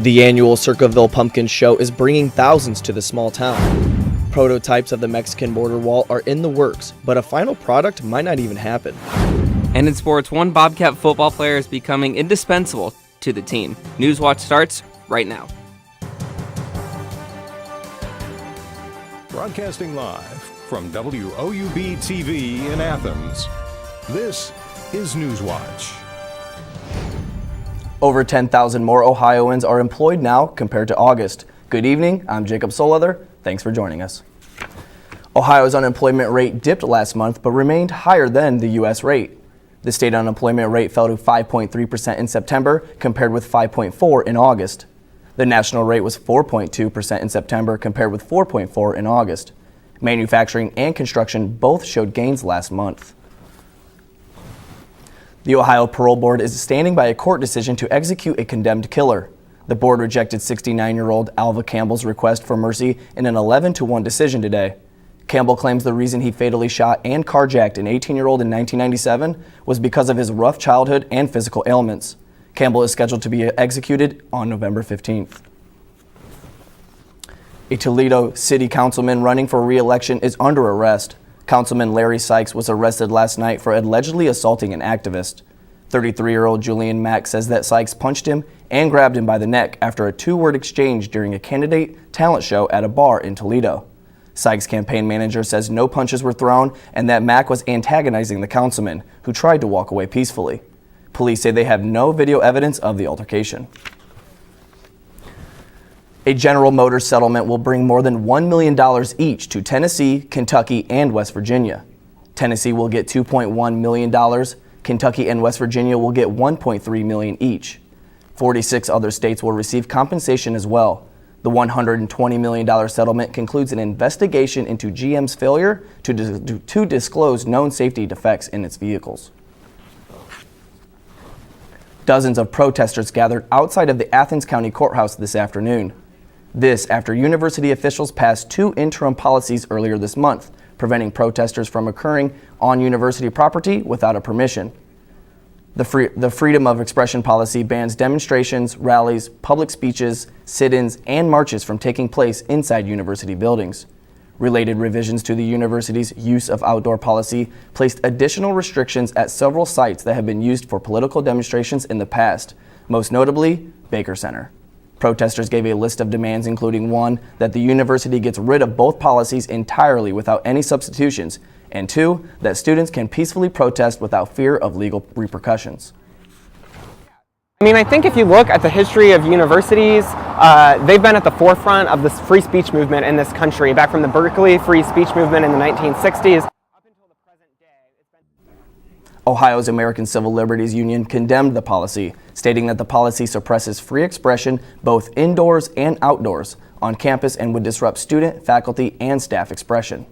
The annual Circleville Pumpkin Show is bringing thousands to the small town. Prototypes of the Mexican border wall are in the works, but a final product might not even happen. And in sports, one Bobcat football player is becoming indispensable to the team. Newswatch starts right now. Broadcasting live from WOUB TV in Athens, this is Newswatch. Over 10,000 more Ohioans are employed now compared to August. Good evening, I'm Jacob Solother. Thanks for joining us. Ohio's unemployment rate dipped last month but remained higher than the U.S. rate. The state unemployment rate fell to 5.3% in September compared with 5.4% in August. The national rate was 4.2% in September compared with 4.4% in August. Manufacturing and construction both showed gains last month. The Ohio Parole Board is standing by a court decision to execute a condemned killer. The board rejected 69-year-old Alva Campbell's request for mercy in an 11-1 decision today. Campbell claims the reason he fatally shot and carjacked an 18-year-old in 1997 was because of his rough childhood and physical ailments. Campbell is scheduled to be executed on November 15th. A Toledo city councilman running for re-election is under arrest. Councilman Larry Sykes was arrested last night for allegedly assaulting an activist. 33-year-old Julian Mack says that Sykes punched him and grabbed him by the neck after a two-word exchange during a candidate talent show at a bar in Toledo. Sykes' campaign manager says no punches were thrown and that Mack was antagonizing the councilman, who tried to walk away peacefully. Police say they have no video evidence of the altercation. A General Motors settlement will bring more than $1 million each to Tennessee, Kentucky, and West Virginia. Tennessee will get $2.1 million. Kentucky and West Virginia will get $1.3 million each. 46 other states will receive compensation as well. The $120 million settlement concludes an investigation into GM's failure to disclose known safety defects in its vehicles. Dozens of protesters gathered outside of the Athens County Courthouse this afternoon. This after university officials passed two interim policies earlier this month, preventing protesters from occurring on university property without a permission. The Freedom of Expression policy bans demonstrations, rallies, public speeches, sit-ins, and marches from taking place inside university buildings. Related revisions to the university's use of outdoor policy placed additional restrictions at several sites that have been used for political demonstrations in the past, most notably Baker Center. Protesters gave a list of demands including one, that the university gets rid of both policies entirely without any substitutions, and two, that students can peacefully protest without fear of legal repercussions. I think if you look at the history of universities, they've been at the forefront of this free speech movement in this country, back from the Berkeley free speech movement in the 1960s. Ohio's American Civil Liberties Union condemned the policy, stating that the policy suppresses free expression both indoors and outdoors on campus and would disrupt student, faculty, and staff expression.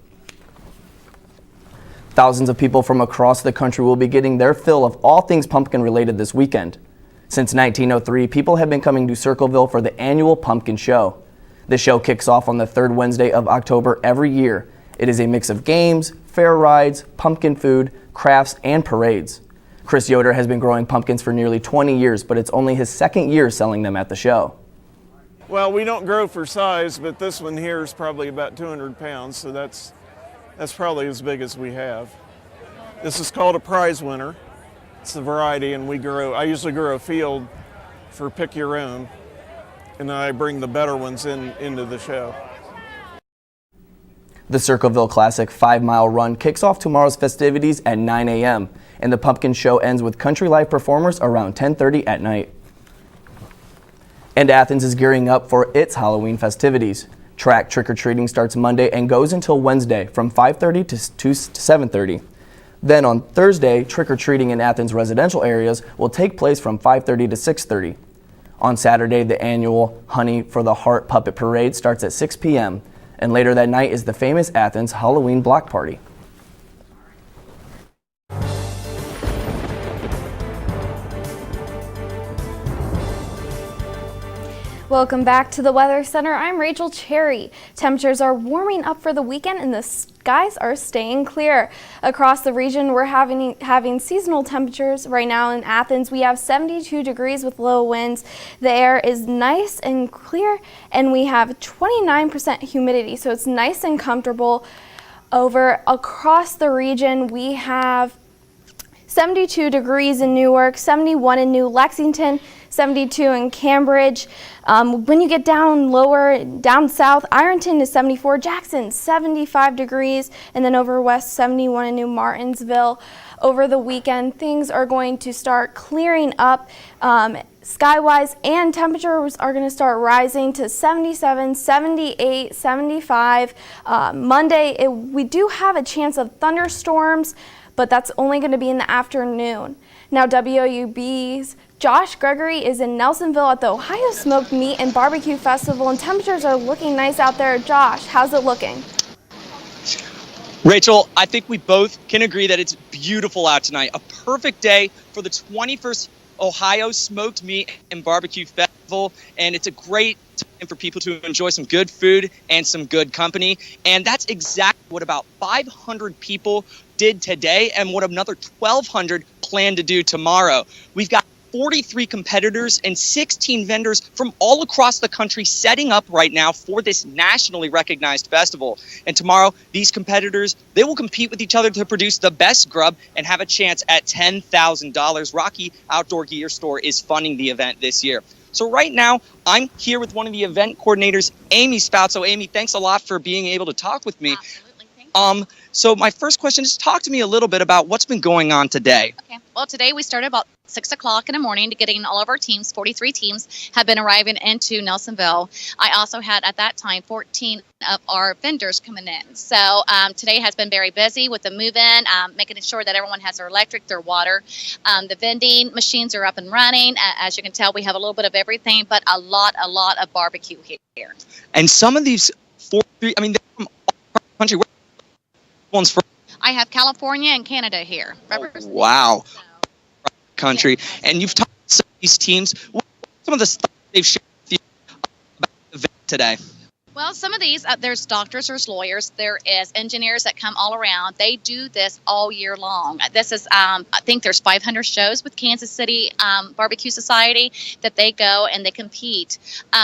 Thousands of people from across the country will be getting their fill of all things pumpkin related this weekend. Since 1903, people have been coming to Circleville for the annual Pumpkin Show. The show kicks off on the third Wednesday of October every year. It is a mix of games, fair rides, pumpkin food, crafts, and parades. Chris Yoder has been growing pumpkins for nearly 20 years, but it's only his second year selling them at the show. Well, we don't grow for size, but this one here is probably about 200 pounds, so that's probably as big as we have. This is called a prize winner. It's the variety, and I usually grow a field for pick your own, and I bring the better ones into the show. The Circleville Classic 5-mile run kicks off tomorrow's festivities at 9 a.m., and the pumpkin show ends with country live performers around 10:30 at night. And Athens is gearing up for its Halloween festivities. Track trick-or-treating starts Monday and goes until Wednesday from 5:30 to 7:30. Then on Thursday, trick-or-treating in Athens residential areas will take place from 5:30 to 6:30. On Saturday, the annual Honey for the Heart Puppet Parade starts at 6 p.m., and later that night is the famous Athens Halloween Block Party. Welcome back to the Weather Center. I'm Rachel Cherry. Temperatures are warming up for the weekend and the skies are staying clear. Across the region, we're having seasonal temperatures. Right now in Athens, we have 72 degrees with low winds. The air is nice and clear, and we have 29% humidity, so it's nice and comfortable. Across the region, we have 72 degrees in Newark, 71 in New Lexington, 72 in Cambridge. When you get down south, Ironton is 74, Jackson 75 degrees, and then over west 71 in New Martinsville. Over the weekend, things are going to start clearing up skywise, and temperatures are going to start rising to 77, 78, 75. Monday, we do have a chance of thunderstorms, but that's only going to be in the afternoon. Now, WOUB's Josh Gregory is in Nelsonville at the Ohio Smoked Meat and Barbecue Festival, and temperatures are looking nice out there. Josh, how's it looking? Rachel, I think we both can agree that it's beautiful out tonight. A perfect day for the 21st Ohio Smoked Meat and Barbecue Festival, and it's a great time for people to enjoy some good food and some good company. And that's exactly what about 500 people did today and what another 1,200 plan to do tomorrow. We've got 43 competitors and 16 vendors from all across the country setting up right now for this nationally recognized festival. And tomorrow, these competitors, they will compete with each other to produce the best grub and have a chance at $10,000. Rocky Outdoor Gear Store is funding the event this year. So right now, I'm here with one of the event coordinators, Amy Spout. So Amy, thanks a lot for being able to talk with me. Absolutely, thank you. So my first question is, talk to me a little bit about what's been going on today. Okay. Well, today we started about 6 o'clock in the morning to getting all of our teams. 43 teams have been arriving into Nelsonville. I also had at that time 14 of our vendors coming in. So today has been very busy with the move-in, making sure that everyone has their electric, their water. The vending machines are up and running. As you can tell, we have a little bit of everything, but a lot of barbecue here. And some of these 43, I mean, they're from all across the country. Where one's from? I have California and Canada here. Wow. So, country. yeah. And you've talked to some of these teams. What are some of the stuff they've shared with you about the event today? Well, some of these, there's doctors, there's lawyers, there is engineers that come all around. They do this all year long. This is, I think there's 500 shows with Kansas City Barbecue Society that they go and they compete.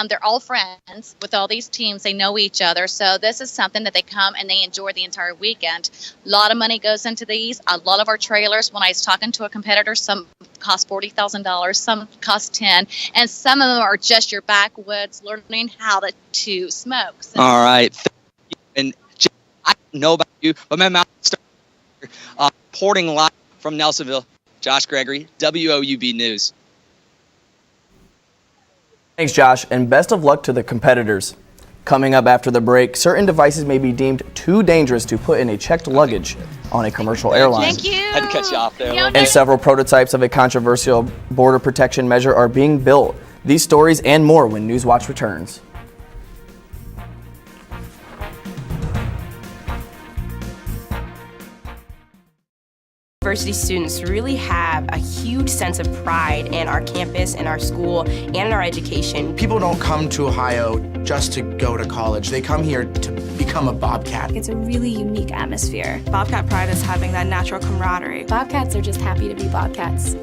They're all friends with all these teams. They know each other. So this is something that they come and they enjoy the entire weekend. A lot of money goes into these. A lot of our trailers, when I was talking to a competitor, some cost $40,000, some cost $10,000, and some of them are just your backwoods learning how to smoke. So. All right. And I don't know about you, but my mouth started reporting live from Nelsonville. Josh Gregory, WOUB News. Thanks, Josh, and best of luck to the competitors. Coming up after the break, certain devices may be deemed too dangerous to put in a checked luggage on a commercial airline. Thank you. Had to cut you off there. And several prototypes of a controversial border protection measure are being built. These stories and more when Newswatch returns. University students really have a huge sense of pride in our campus, in our school, and in our education. People don't come to Ohio just to go to college. They come here to become a Bobcat. It's a really unique atmosphere. Bobcat pride is having that natural camaraderie. Bobcats are just happy to be Bobcats.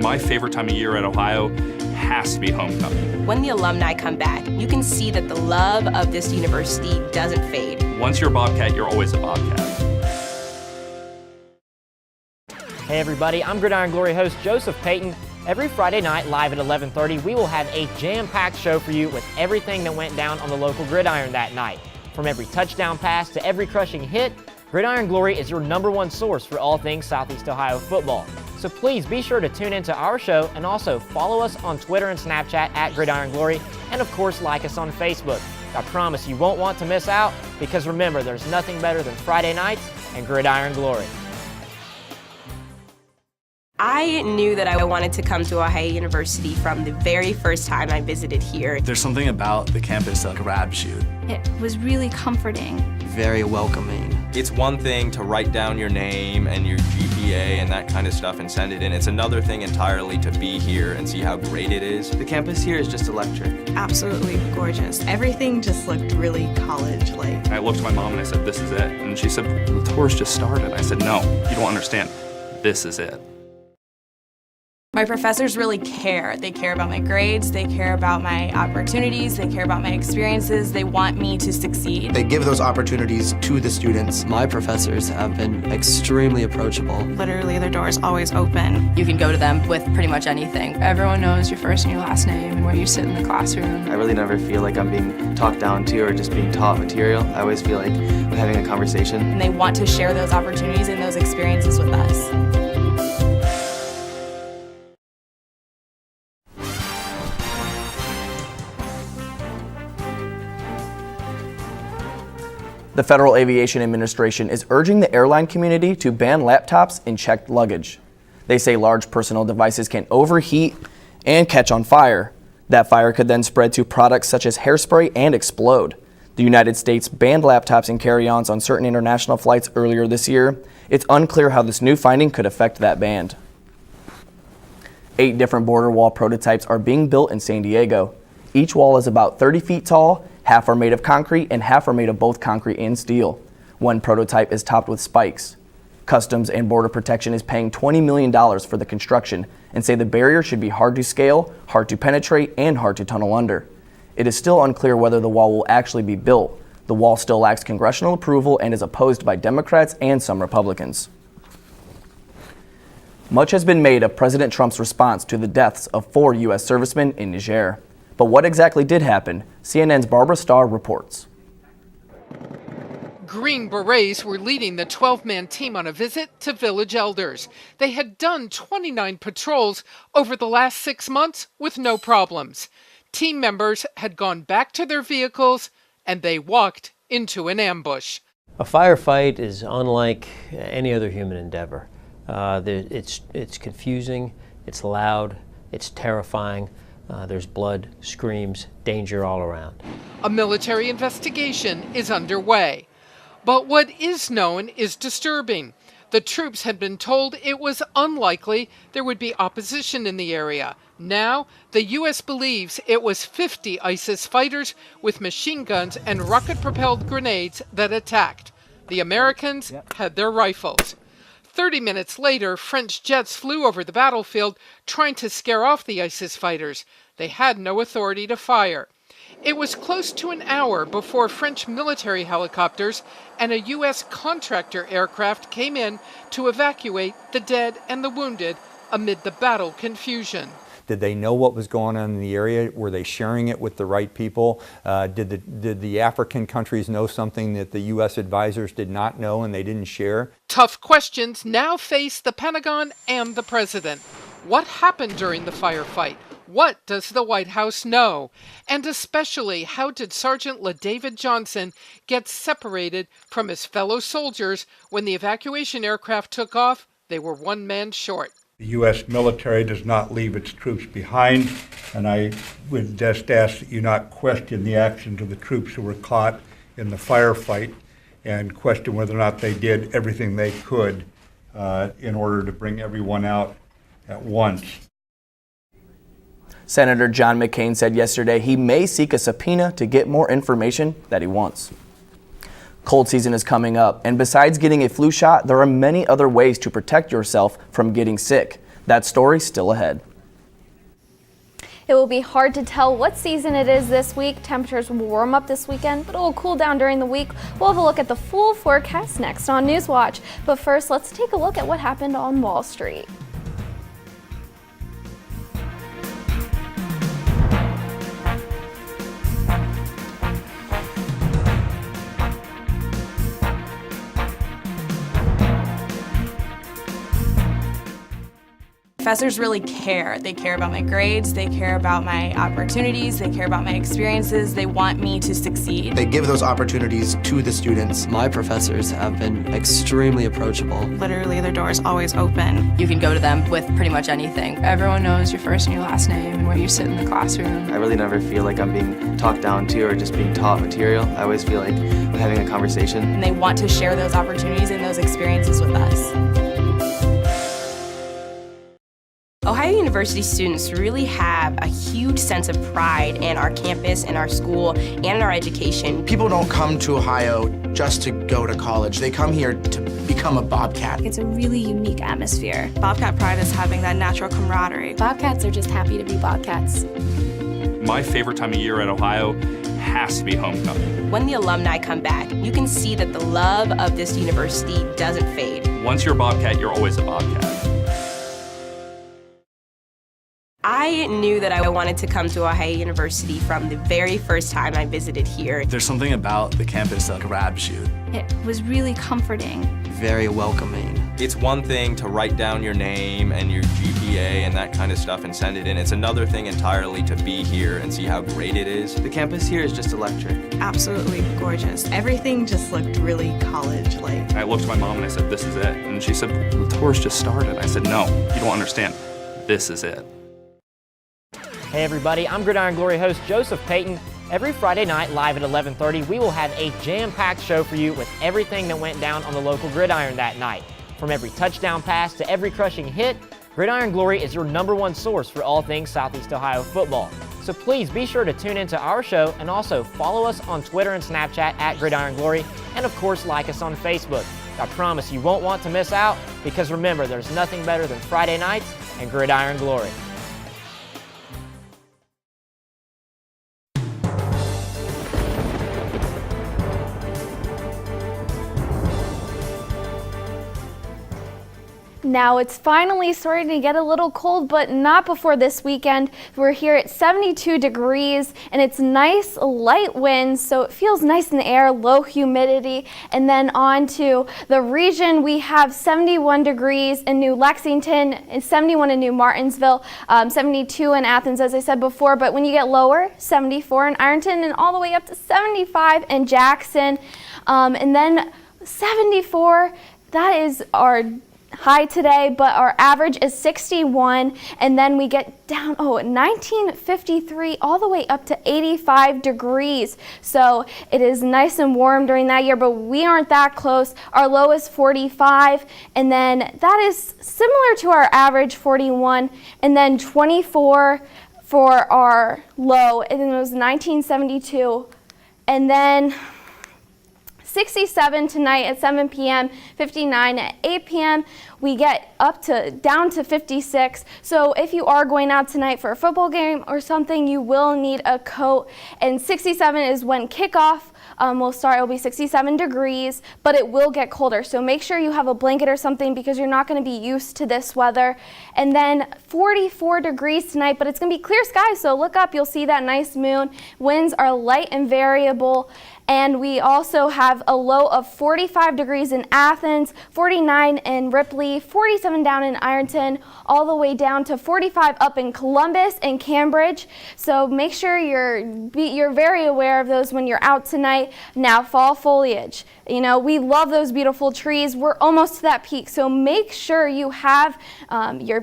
My favorite time of year at Ohio has to be homecoming. When the alumni come back, you can see that the love of this university doesn't fade. Once you're a Bobcat, you're always a Bobcat. Hey everybody, I'm Gridiron Glory host Joseph Payton. Every Friday night live at 11:30, we will have a jam-packed show for you with everything that went down on the local gridiron that night. From every touchdown pass to every crushing hit, Gridiron Glory is your #1 source for all things Southeast Ohio football. So please be sure to tune into our show and also follow us on Twitter and Snapchat at Gridiron Glory, and of course like us on Facebook. I promise you won't want to miss out, because remember, there's nothing better than Friday nights and Gridiron Glory. I knew that I wanted to come to Ohio University from the very first time I visited here. There's something about the campus that grabs you. It was really comforting. Very welcoming. It's one thing to write down your name and your GPA GPA and that kind of stuff and send it in. It's another thing entirely to be here and see how great it is. The campus here is just electric. Absolutely gorgeous. Everything just looked really college-like. I looked at my mom and I said, "This is it." And she said, "The tour's just started." I said, "No, you don't understand. This is it." My professors really care. They care about my grades, they care about my opportunities, they care about my experiences, they want me to succeed. They give those opportunities to the students. My professors have been extremely approachable. Literally, their door is always open. You can go to them with pretty much anything. Everyone knows your first and your last name and where you sit in the classroom. I really never feel like I'm being talked down to or just being taught material. I always feel like I'm having a conversation. And they want to share those opportunities and those experiences with us. The Federal Aviation Administration is urging the airline community to ban laptops in checked luggage. They say large personal devices can overheat and catch on fire. That fire could then spread to products such as hairspray and explode. The United States banned laptops and carry-ons on certain international flights earlier this year. It's unclear how this new finding could affect that ban. 8 different border wall prototypes are being built in San Diego. Each wall is about 30 feet tall. Half are made of concrete and half are made of both concrete and steel. One prototype is topped with spikes. Customs and Border Protection is paying $20 million for the construction and say the barrier should be hard to scale, hard to penetrate, and hard to tunnel under. It is still unclear whether the wall will actually be built. The wall still lacks congressional approval and is opposed by Democrats and some Republicans. Much has been made of President Trump's response to the deaths of 4 U.S. servicemen in Niger. But what exactly did happen? CNN's Barbara Starr reports. Green Berets were leading the 12-man team on a visit to village elders. They had done 29 patrols over the last 6 months with no problems. Team members had gone back to their vehicles and they walked into an ambush. A firefight is unlike any other human endeavor. It's confusing, it's loud, it's terrifying. There's blood, screams, danger all around. A military investigation is underway. But what is known is disturbing. The troops had been told it was unlikely there would be opposition in the area. Now, the U.S. believes it was 50 ISIS fighters with machine guns and rocket-propelled grenades that attacked. The Americans had their rifles. 30 minutes later, French jets flew over the battlefield trying to scare off the ISIS fighters. They had no authority to fire. It was close to an hour before French military helicopters and a U.S. contractor aircraft came in to evacuate the dead and the wounded amid the battle confusion. Did they know what was going on in the area? Were they sharing it with the right people? Did the African countries know something that the U.S. advisors did not know and they didn't share? Tough questions now face the Pentagon and the president. What happened during the firefight? What does the White House know? And especially, how did Sergeant LaDavid Johnson get separated from his fellow soldiers when the evacuation aircraft took off? They were 1 man short. The U.S. military does not leave its troops behind, and I would just ask that you not question the actions of the troops who were caught in the firefight and question whether or not they did everything they could in order to bring everyone out at once. Senator John McCain said yesterday he may seek a subpoena to get more information that he wants. Cold season is coming up, and besides getting a flu shot, there are many other ways to protect yourself from getting sick. That story's still ahead. It will be hard to tell what season it is this week. Temperatures will warm up this weekend, but it will cool down during the week. We'll have a look at the full forecast next on Newswatch. But first, let's take a look at what happened on Wall Street. Professors really care. They care about my grades, they care about my opportunities, they care about my experiences, they want me to succeed. They give those opportunities to the students. My professors have been extremely approachable. Literally, their door is always open. You can go to them with pretty much anything. Everyone knows your first and your last name and where you sit in the classroom. I really never feel like I'm being talked down to or just being taught material. I always feel like I'm having a conversation. And they want to share those opportunities and those experiences with us. University students really have a huge sense of pride in our campus, in our school, and in our education. People don't come to Ohio just to go to college. They come here to become a Bobcat. It's a really unique atmosphere. Bobcat pride is having that natural camaraderie. Bobcats are just happy to be Bobcats. My favorite time of year at Ohio has to be homecoming. When the alumni come back, you can see that the love of this university doesn't fade. Once you're a Bobcat, you're always a Bobcat. I knew that I wanted to come to Ohio University from the very first time I visited here. There's something about the campus that grabs you. It was really comforting. Very welcoming. It's one thing to write down your name and your GPA and that kind of stuff and send it in. It's another thing entirely to be here and see how great it is. The campus here is just electric. Absolutely gorgeous. Everything just looked really college-like. I looked at my mom and I said, this is it. And she said, the tour's just started. I said, no, you don't understand. This is it. Hey everybody, I'm Gridiron Glory host Joseph Payton. Every Friday night, live at 11:30, we will have a jam-packed show for you with everything that went down on the local gridiron that night. From every touchdown pass to every crushing hit, Gridiron Glory is your #1 source for all things Southeast Ohio football. So please be sure to tune into our show and also follow us on Twitter and Snapchat at Gridiron Glory, and of course like us on Facebook. I promise you won't want to miss out, because remember, there's nothing better than Friday nights and Gridiron Glory. Now it's finally starting to get a little cold, but not before this weekend. We're here at 72 degrees and it's nice light winds, so it feels nice in the air, low humidity. And then on to the region, we have 71 degrees in New Lexington, and 71 in New Martinsville, 72 in Athens, as I said before. But when you get lower, 74 in Ironton, and all the way up to 75 in Jackson. And then 74, that is our high today, but our average is 61, and then we get down 1953 all the way up to 85 degrees. So it is nice and warm during that year, but we aren't that close. Our low is 45, and then that is similar to our average, 41, and then 24 for our low, and then it was 1972, and then 67 tonight at 7 p.m., 59 at 8 p.m. We get down to 56. So if you are going out tonight for a football game or something, you will need a coat. And 67 is when kickoff will start. It will be 67 degrees, but it will get colder. So make sure you have a blanket or something, because you're not going to be used to this weather. And then 44 degrees tonight, but it's going to be clear skies. So look up, you'll see that nice moon. Winds are light and variable. And we also have a low of 45 degrees in Athens, 49 in Ripley, 47 down in Ironton, all the way down to 45 up in Columbus and Cambridge. So make sure you're very aware of those when you're out tonight. Now, fall foliage. You know, we love those beautiful trees. We're almost to that peak, so make sure you have your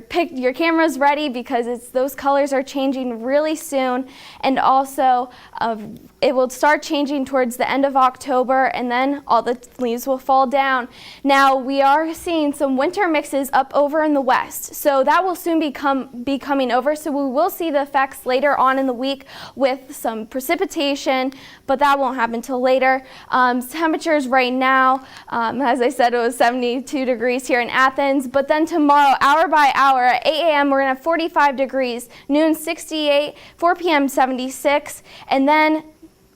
cameras ready, because those colors are changing really soon. And also, it will start changing towards the end of October, and then all the leaves will fall down. Now, we are seeing some winter mixes up over in the west, so that will soon be coming over. So we will see the effects later on in the week with some precipitation, but that won't happen till later. Temperatures right now, as I said, it was 72 degrees here in Athens, but then tomorrow, hour by hour, at 8 a.m., we're going to have 45 degrees, noon 68, 4 p.m. 76, and then,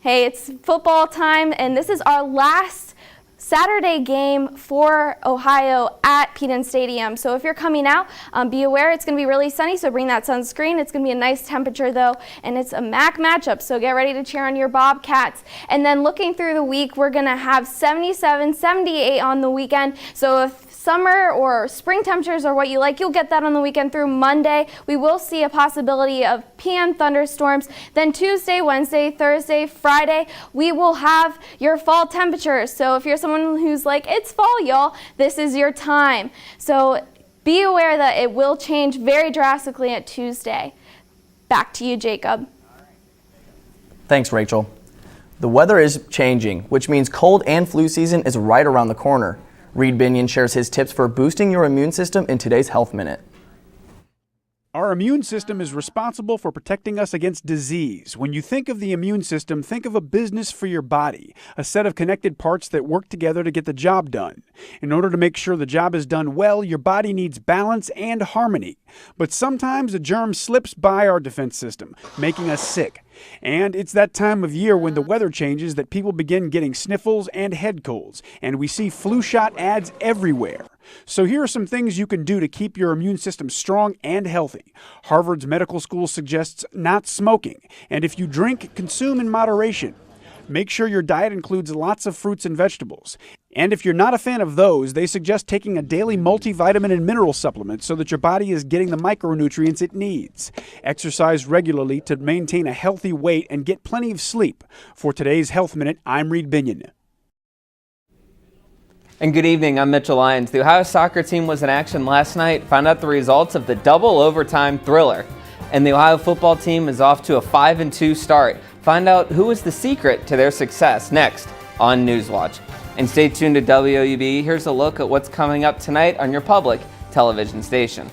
hey, it's football time, and this is our last Saturday game for Ohio at Peden Stadium. So if you're coming out, be aware it's going to be really sunny, so bring that sunscreen. It's going to be a nice temperature though, and it's a MAC matchup, so get ready to cheer on your Bobcats. And then looking through the week, we're going to have 77, 78 on the weekend. So if summer or spring temperatures are what you like, you'll get that on the weekend through Monday. We will see a possibility of PM thunderstorms. Then Tuesday, Wednesday, Thursday, Friday, we will have your fall temperatures. So if you're someone who's like, it's fall, y'all, this is your time. So be aware that it will change very drastically at Tuesday. Back to you, Jacob. Thanks, Rachel. The weather is changing, which means cold and flu season is right around the corner. Reed Binion shares his tips for boosting your immune system in today's Health Minute. Our immune system is responsible for protecting us against disease. When you think of the immune system, think of a business for your body, a set of connected parts that work together to get the job done. In order to make sure the job is done well, your body needs balance and harmony. But sometimes a germ slips by our defense system, making us sick. And it's that time of year when the weather changes that people begin getting sniffles and head colds, and we see flu shot ads everywhere. So here are some things you can do to keep your immune system strong and healthy. Harvard's medical school suggests not smoking, and if you drink, consume in moderation. Make sure your diet includes lots of fruits and vegetables. And if you're not a fan of those, they suggest taking a daily multivitamin and mineral supplement so that your body is getting the micronutrients it needs. Exercise regularly to maintain a healthy weight and get plenty of sleep. For today's Health Minute, I'm Reed Binion. And good evening, I'm Mitchell Lyons. The Ohio soccer team was in action last night, found out the results of the double overtime thriller. And the Ohio football team is off to a 5-2 start. Find out who is the secret to their success next on Newswatch. And stay tuned to WOUB. Here's a look at what's coming up tonight on your public television station.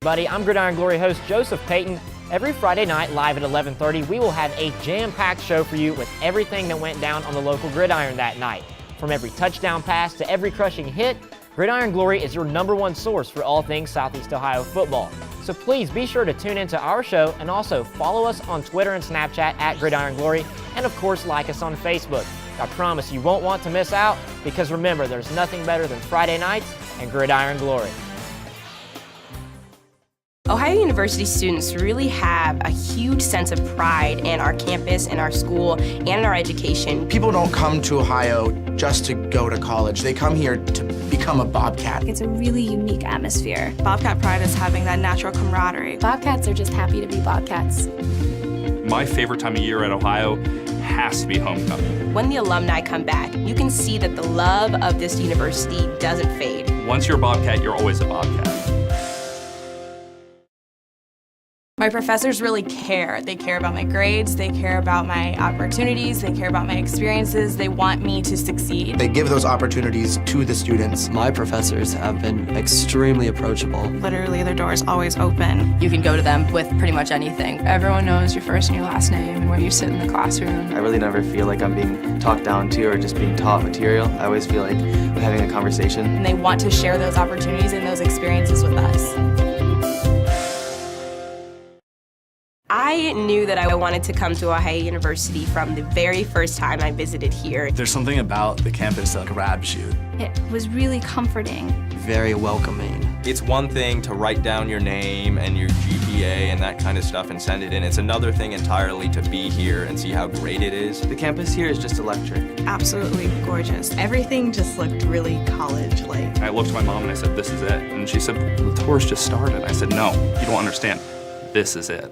Buddy, I'm Gridiron Glory host Joseph Payton. Every Friday night, live at 11:30, we will have a jam-packed show for you with everything that went down on the local gridiron that night. From every touchdown pass to every crushing hit, Gridiron Glory is your #1 source for all things Southeast Ohio football. So please be sure to tune into our show and also follow us on Twitter and Snapchat at Gridiron Glory, and of course like us on Facebook. I promise you won't want to miss out, because remember, there's nothing better than Friday nights and Gridiron Glory. Ohio University students really have a huge sense of pride in our campus, in our school, and in our education. People don't come to Ohio just to go to college. They come here to become a Bobcat. It's a really unique atmosphere. Bobcat pride is having that natural camaraderie. Bobcats are just happy to be Bobcats. My favorite time of year at Ohio has to be homecoming. When the alumni come back, you can see that the love of this university doesn't fade. Once you're a Bobcat, you're always a Bobcat. My professors really care. They care about my grades, they care about my opportunities, they care about my experiences. They want me to succeed. They give those opportunities to the students. My professors have been extremely approachable. Literally, their door is always open. You can go to them with pretty much anything. Everyone knows your first and your last name and where you sit in the classroom. I really never feel like I'm being talked down to or just being taught material. I always feel like I'm having a conversation. And they want to share those opportunities and those experiences with us. I knew that I wanted to come to Ohio University from the very first time I visited here. There's something about the campus that grabs you. It was really comforting. Very welcoming. It's one thing to write down your name and your GPA and that kind of stuff and send it in. It's another thing entirely to be here and see how great it is. The campus here is just electric. Absolutely gorgeous. Everything just looked really college-like. I looked at my mom and I said, "This is it." And she said, "The tour's just started." I said, "No, you don't understand. This is it."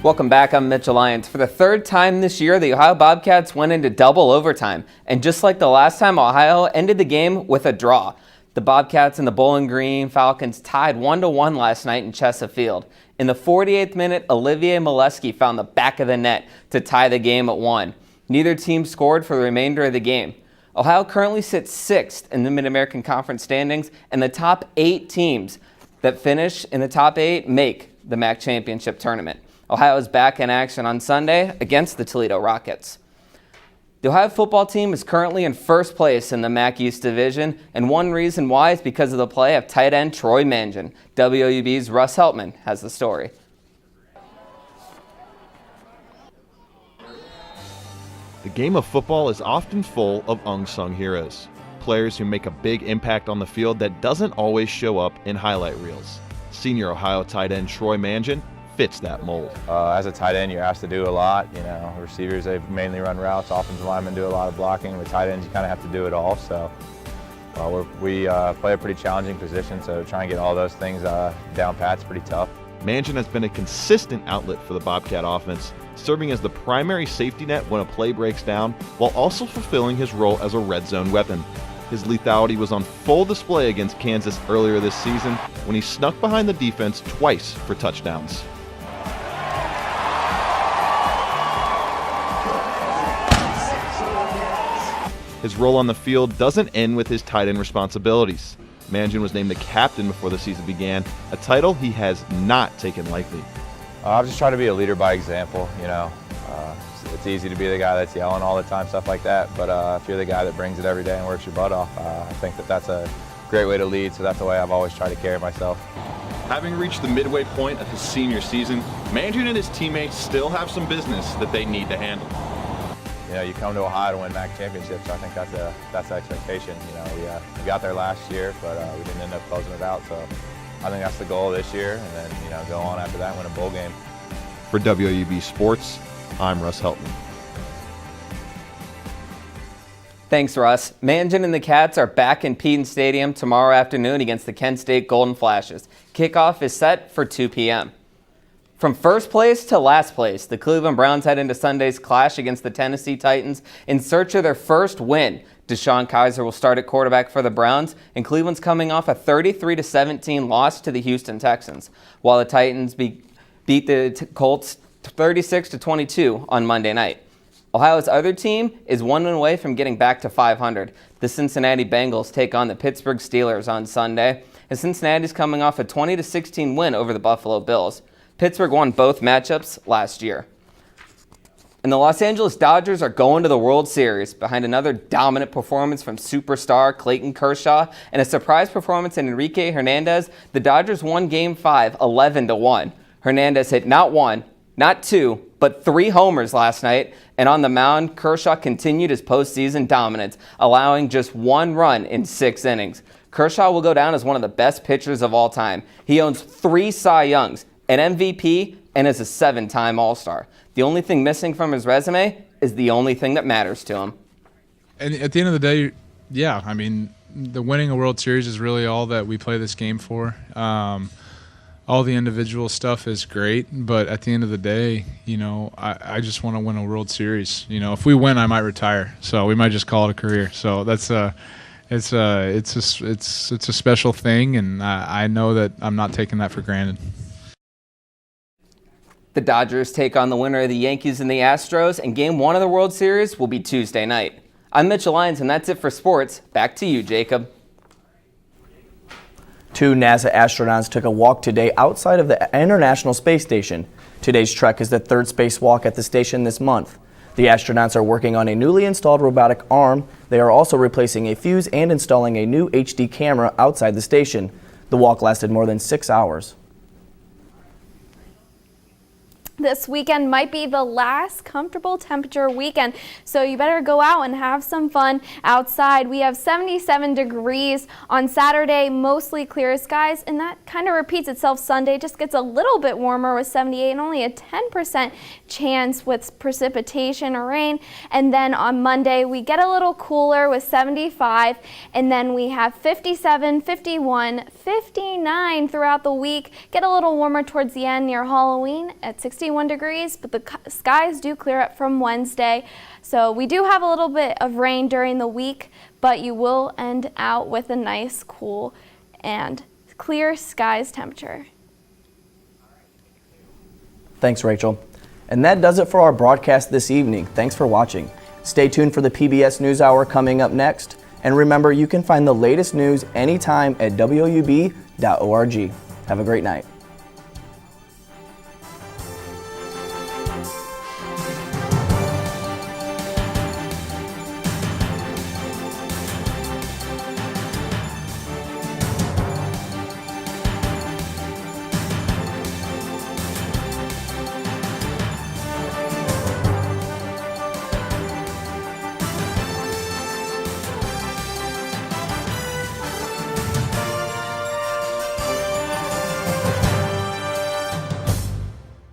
Welcome back, I'm Mitchell Lyons. For the third time this year, the Ohio Bobcats went into double overtime. And just like the last time, Ohio ended the game with a draw. The Bobcats and the Bowling Green Falcons tied 1-1 last night in Chesa Field. In the 48th minute, Olivier Molesky found the back of the net to tie the game at 1. Neither team scored for the remainder of the game. Ohio currently sits 6th in the Mid-American Conference standings, and the top 8 teams that finish in the top 8 make the MAC Championship tournament. Ohio is back in action on Sunday against the Toledo Rockets. The Ohio football team is currently in first place in the MAC East Division, and one reason why is because of the play of tight end Troy Mangin. WOUB's Russ Heltman has the story. The game of football is often full of unsung heroes, players who make a big impact on the field that doesn't always show up in highlight reels. Senior Ohio tight end Troy Mangin fits that mold. As a tight end, you're asked to do a lot. You know, receivers, they mainly run routes. Offensive linemen do a lot of blocking. With tight ends, you kind of have to do it all. So we play a pretty challenging position, so trying to get all those things down pat is pretty tough. Mangin has been a consistent outlet for the Bobcat offense, serving as the primary safety net when a play breaks down, while also fulfilling his role as a red zone weapon. His lethality was on full display against Kansas earlier this season when he snuck behind the defense twice for touchdowns. His role on the field doesn't end with his tight end responsibilities. Manjin was named the captain before the season began, a title he has not taken lightly. I've just tried to be a leader by example, It's easy to be the guy that's yelling all the time, stuff like that, but if you're the guy that brings it every day and works your butt off, I think that's a great way to lead, so that's the way I've always tried to carry myself. Having reached the midway point of his senior season, Manjin and his teammates still have some business that they need to handle. You come to Ohio to win MAC championships. I think that's the expectation. We got there last year, but we didn't end up closing it out. So I think that's the goal this year, and then go on after that and win a bowl game. For WOUB Sports, I'm Russ Heltman. Thanks, Russ. Manjin and the Cats are back in Peden Stadium tomorrow afternoon against the Kent State Golden Flashes. Kickoff is set for 2 p.m. From first place to last place, the Cleveland Browns head into Sunday's clash against the Tennessee Titans in search of their first win. Deshaun Kaiser will start at quarterback for the Browns, and Cleveland's coming off a 33-17 loss to the Houston Texans, while the Titans beat the Colts 36-22 on Monday night. Ohio's other team is 1 win away from getting back to 500. The Cincinnati Bengals take on the Pittsburgh Steelers on Sunday, and Cincinnati's coming off a 20-16 win over the Buffalo Bills. Pittsburgh won both matchups last year. And the Los Angeles Dodgers are going to the World Series behind another dominant performance from superstar Clayton Kershaw and a surprise performance in Enrique Hernandez. The Dodgers won Game 5 11-1. Hernandez hit not 1, not 2, but 3 homers last night, and on the mound, Kershaw continued his postseason dominance, allowing just 1 run in 6 innings. Kershaw will go down as one of the best pitchers of all time. He owns 3 Cy Youngs, an MVP, and is a 7-time All-Star. The only thing missing from his resume is the only thing that matters to him. And at the end of the day, the winning a World Series is really all that we play this game for. All the individual stuff is great, but at the end of the day, I just want to win a World Series. If we win, I might retire, so we might just call it a career. So that's it's a special thing, and I know that I'm not taking that for granted. The Dodgers take on the winner of the Yankees and the Astros, and Game 1 of the World Series will be Tuesday night. I'm Mitchell Lyons, and that's it for sports. Back to you, Jacob. 2 NASA astronauts took a walk today outside of the International Space Station. Today's trek is the 3rd spacewalk at the station this month. The astronauts are working on a newly installed robotic arm. They are also replacing a fuse and installing a new HD camera outside the station. The walk lasted more than 6 hours. This weekend might be the last comfortable temperature weekend, so you better go out and have some fun outside. We have 77 degrees on Saturday, mostly clear skies, and that kind of repeats itself Sunday. Just gets a little bit warmer with 78 and only a 10% chance with precipitation or rain. And then on Monday, we get a little cooler with 75, and then we have 57, 51, 59 throughout the week. Get a little warmer towards the end near Halloween at 61 degrees, but the skies do clear up from Wednesday. So we do have a little bit of rain during the week, but you will end out with a nice, cool, and clear skies temperature. Thanks, Rachel. And that does it for our broadcast this evening. Thanks for watching. Stay tuned for the PBS NewsHour coming up next. And remember, you can find the latest news anytime at WOUB.org. Have a great night.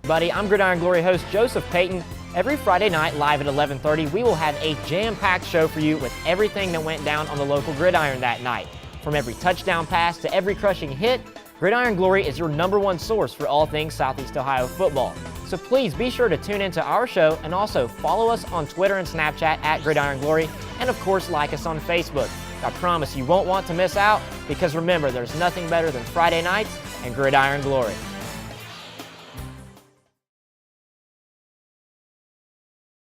Buddy, I'm Gridiron Glory host Joseph Payton. Every Friday night, live at 11:30, we will have a jam-packed show for you with everything that went down on the local gridiron that night. From every touchdown pass to every crushing hit, Gridiron Glory is your #1 source for all things Southeast Ohio football. So please be sure to tune into our show and also follow us on Twitter and Snapchat at Gridiron Glory, and of course like us on Facebook. I promise you won't want to miss out, because remember, there's nothing better than Friday nights and gridiron glory.